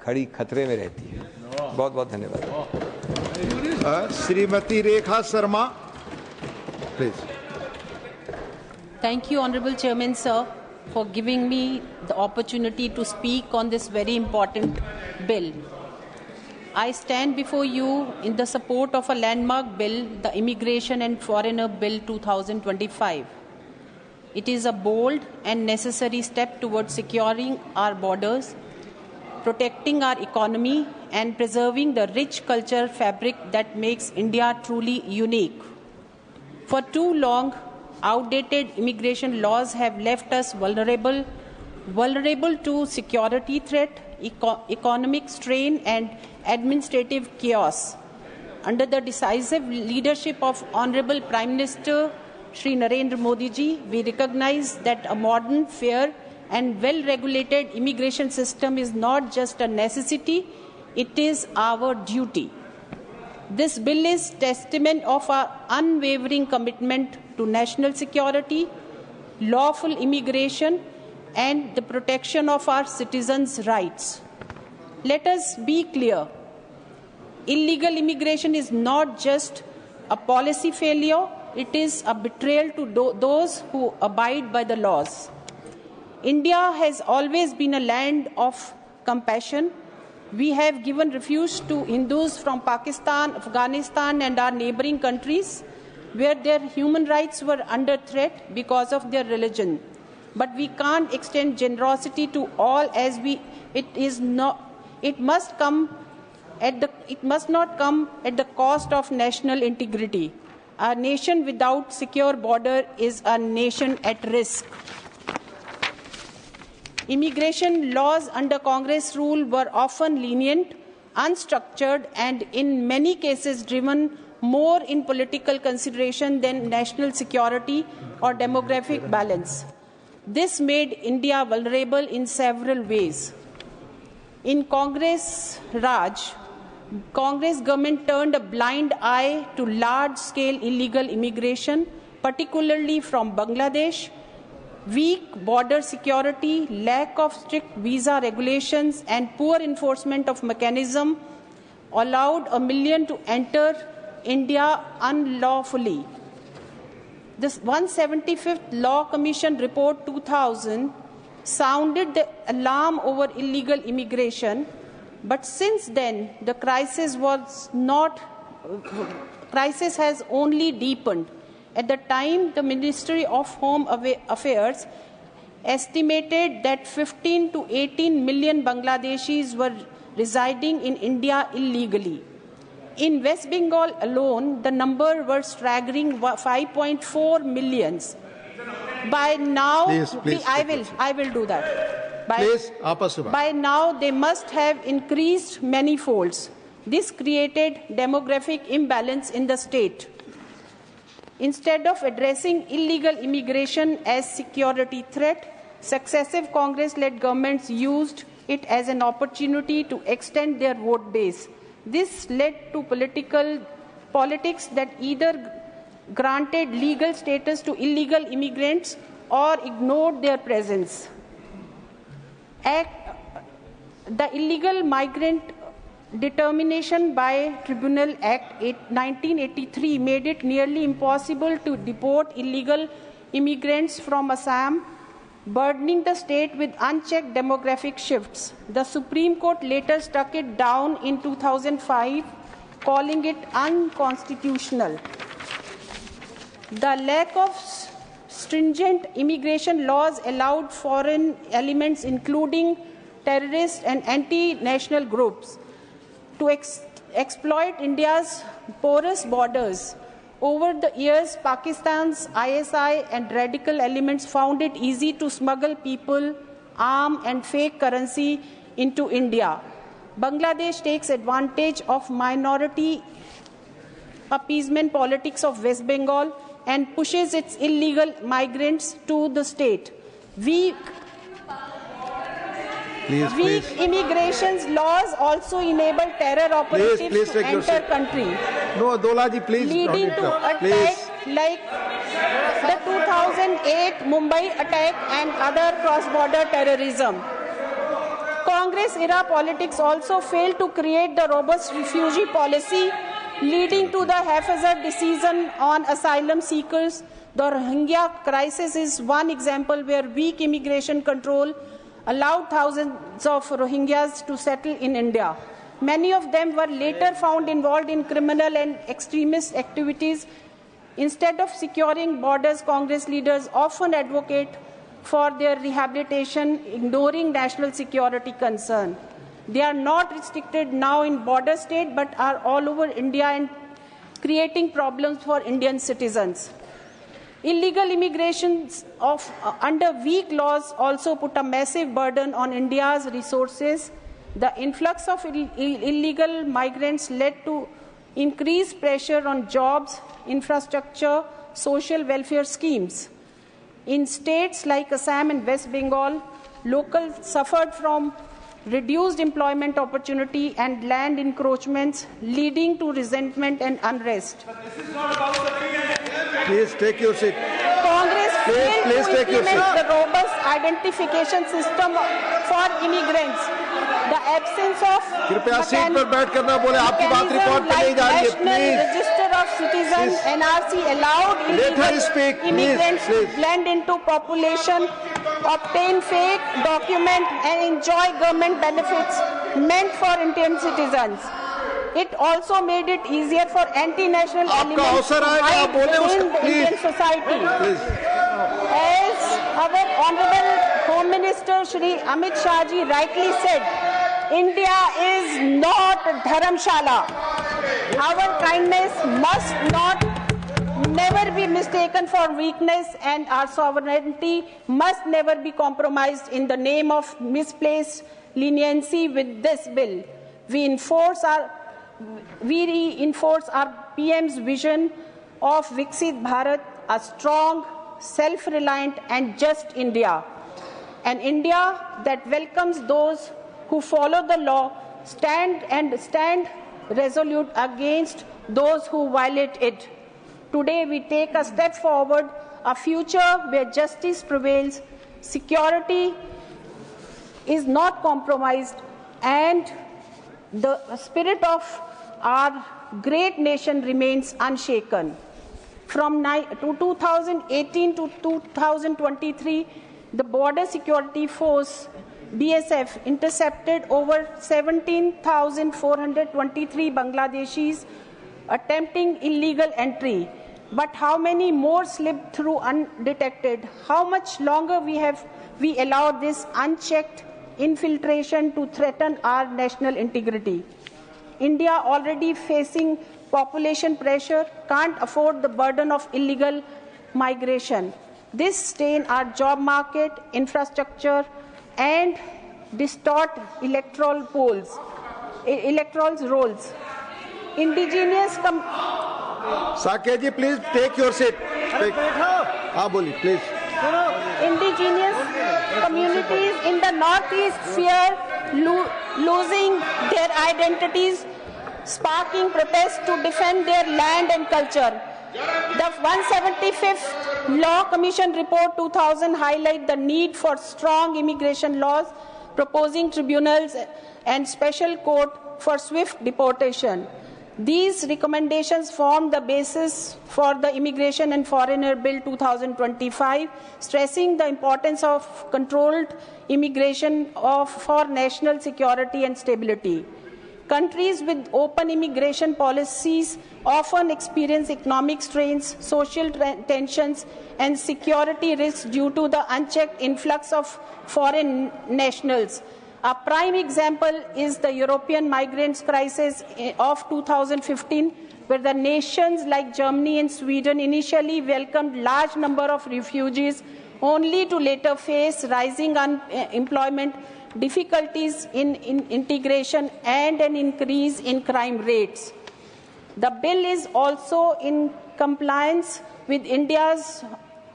खड़ी खतरे में रहती है। बहुत बहुत धन्यवाद। Shrimati Rekha Sharma, please. Thank you, Honorable Chairman, sir, for giving me the opportunity to speak on this very important bill. I stand before you in the support of a landmark bill, the Immigration and Foreigner Bill 2025. It is a bold and necessary step towards securing our borders, protecting our economy, and preserving the rich cultural fabric that makes India truly unique. For too long, outdated immigration laws have left us vulnerable to security threat, economic strain, and administrative chaos. Under the decisive leadership of Honorable Prime Minister Shri Narendra Modi ji, we recognize that a modern, fair, and well-regulated immigration system is not just a necessity, it is our duty. This bill is testament of our unwavering commitment to national security, lawful immigration, and the protection of our citizens' rights. Let us be clear. Illegal immigration is not just a policy failure, it is a betrayal to those who abide by the laws. India has always been a land of compassion. We have given refuge to Hindus from Pakistan, Afghanistan, and our neighboring countries where their human rights were under threat because of their religion. But we can't extend generosity to all it must not come at the cost of national integrity. A nation without secure border is a nation at risk. Immigration laws under Congress rule were often lenient, unstructured, and in many cases driven more in political consideration than national security or demographic balance. This made India vulnerable in several ways. In Congress Raj, Congress government turned a blind eye to large-scale illegal immigration, particularly from Bangladesh. Weak border security, lack of strict visa regulations, and poor enforcement of mechanism allowed 1 million to enter India unlawfully. This 175th Law Commission Report 2000 sounded the alarm over illegal immigration, but since then the crisis has only deepened. At the time, the Ministry of Home Affairs estimated that 15 to 18 million Bangladeshis were residing in India illegally. In West Bengal alone, the number was staggering 5.4 million. By now, I will do that. By now, they must have increased many folds. This created demographic imbalance in the state. Instead of addressing illegal immigration as security threat, successive Congress-led governments used it as an opportunity to extend their vote base. This led to politics that either granted legal status to illegal immigrants or ignored their presence. The Illegal Migrant Determination by Tribunal Act 1983 made it nearly impossible to deport illegal immigrants from Assam, burdening the state with unchecked demographic shifts. The Supreme Court later struck it down in 2005, calling it unconstitutional. The lack of stringent immigration laws allowed foreign elements, including terrorist and anti-national groups, to exploit India's porous borders. Over the years, Pakistan's ISI and radical elements found it easy to smuggle people, arms, and fake currency into India. Bangladesh takes advantage of minority appeasement politics of West Bengal and pushes its illegal migrants to the state. Weak immigration laws also enable terror operatives to enter country. No, Dolaji, please. Leading to attacks like the 2008 Mumbai attack and other cross-border terrorism. Congress-era politics also failed to create the robust refugee policy, leading to the haphazard decision on asylum seekers. The Rohingya crisis is one example where weak immigration control allowed thousands of Rohingyas to settle in India. Many of them were later found involved in criminal and extremist activities. Instead of securing borders, Congress leaders often advocate for their rehabilitation, ignoring national security concern. They are not restricted now in border state, but are all over India and creating problems for Indian citizens. Illegal immigration under weak laws also put a massive burden on India's resources. The influx of illegal migrants led to increased pressure on jobs, infrastructure, social welfare schemes. In states like Assam and West Bengal, locals suffered from reduced employment opportunity and land encroachments, leading to resentment and unrest. Please take your seat. Congress failed please to take your implement seat. the robust identification system for immigrants. The absence of कृपया seat पर बैठ कर ना बोले, आपकी बात record पे नहीं जा रही है, National please. Register of Citizens (NRC) allowed Let her illegal speak, please, immigrants please. to blend into population, obtain fake documents, and enjoy government benefits meant for Indian citizens. It also made it easier for anti-national आपका elements अवसर to आएगा, आप hide बोले within उसको, the please. Indian society. Please. As our Honorable Home Minister Shri Amit Shah ji rightly said, India is not Dharamshala. Our kindness must never be mistaken for weakness, and our sovereignty must never be compromised in the name of misplaced leniency. With this bill, we reinforce our PM's vision of Viksit Bharat, a strong, self-reliant and just India. An India that welcomes those who follow the law, stand resolute against those who violate it. Today we take a step forward, a future where justice prevails, security is not compromised, and the spirit of our great nation remains unshaken. From 2018 to 2023, the Border Security Force BSF intercepted over 17,423 Bangladeshis attempting illegal entry. But how many more slipped through undetected? How much longer we allowed this unchecked infiltration to threaten our national integrity? India, already facing population pressure, can't afford the burden of illegal migration. This stain our job market, infrastructure, and distort electoral roles. Indigenous Saket ji, please take your seat. हाँ बोलिए, please. Indigenous communities in the Northeast fear losing their identities, sparking protests to defend their land and culture. The 175th Law Commission Report 2000 highlight the need for strong immigration laws, proposing tribunals and special court for swift deportation. These recommendations form the basis for the Immigration and Foreigner Bill 2025, stressing the importance of controlled immigration for national security and stability. Countries with open immigration policies often experience economic strains, social tensions, and security risks due to the unchecked influx of foreign nationals. A prime example is the European migrants crisis of 2015, where the nations like Germany and Sweden initially welcomed large number of refugees, only to later face rising unemployment, difficulties in integration, and an increase in crime rates. The bill is also in compliance with India's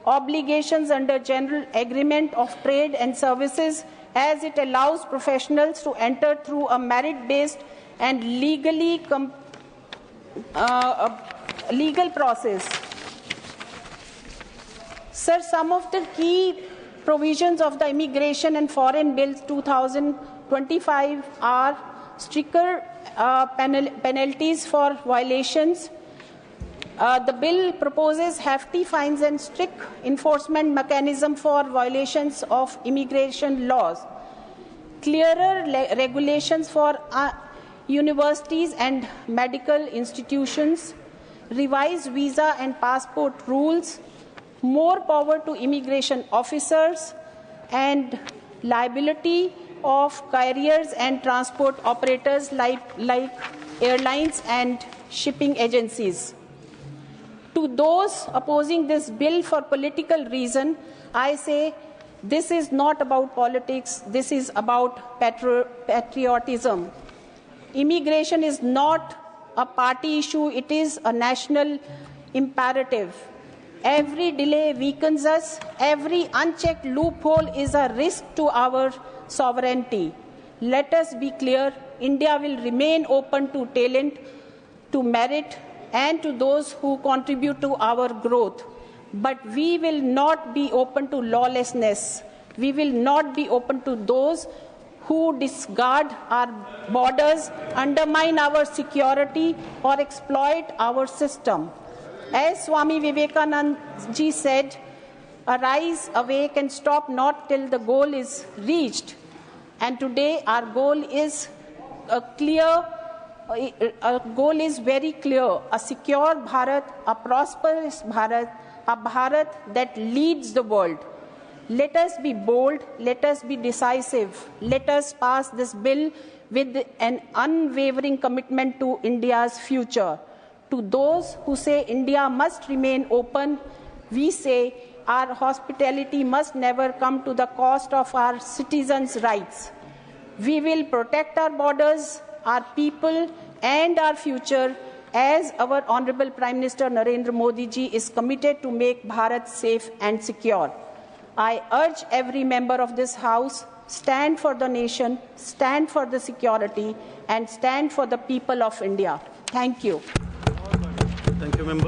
obligations under General Agreement of Trade and Services, as it allows professionals to enter through a merit-based and legal process. Sir, some of the key provisions of the Immigration and Foreign Bill 2025 25 are stricter penalties for violations. The bill proposes hefty fines and strict enforcement mechanism for violations of immigration laws, clearer regulations for universities and medical institutions, revised visa and passport rules, more power to immigration officers, and liability of carriers and transport operators like airlines and shipping agencies. To those opposing this bill for political reason, I say this is not about politics, this is about patriotism. Immigration is not a party issue, it is a national imperative. Every delay weakens us, every unchecked loophole is a risk to our sovereignty. Let us be clear, India will remain open to talent, to merit, and to those who contribute to our growth. But we will not be open to lawlessness. We will not be open to those who discard our borders, undermine our security, or exploit our system. As Swami Vivekananda ji said, arise, awake, and stop not till the goal is reached. And today our goal is very clear, a secure Bharat, a prosperous Bharat, a Bharat that leads the world. Let us be bold, let us be decisive, let us pass this bill with an unwavering commitment to India's future. To those who say India must remain open, we say our hospitality must never come to the cost of our citizens' rights. We will protect our borders, our people, and our future as our Honorable Prime Minister Narendra Modi ji is committed to make Bharat safe and secure. I urge every member of this House, stand for the nation, stand for the security, and stand for the people of India. Thank you. Thank you, member.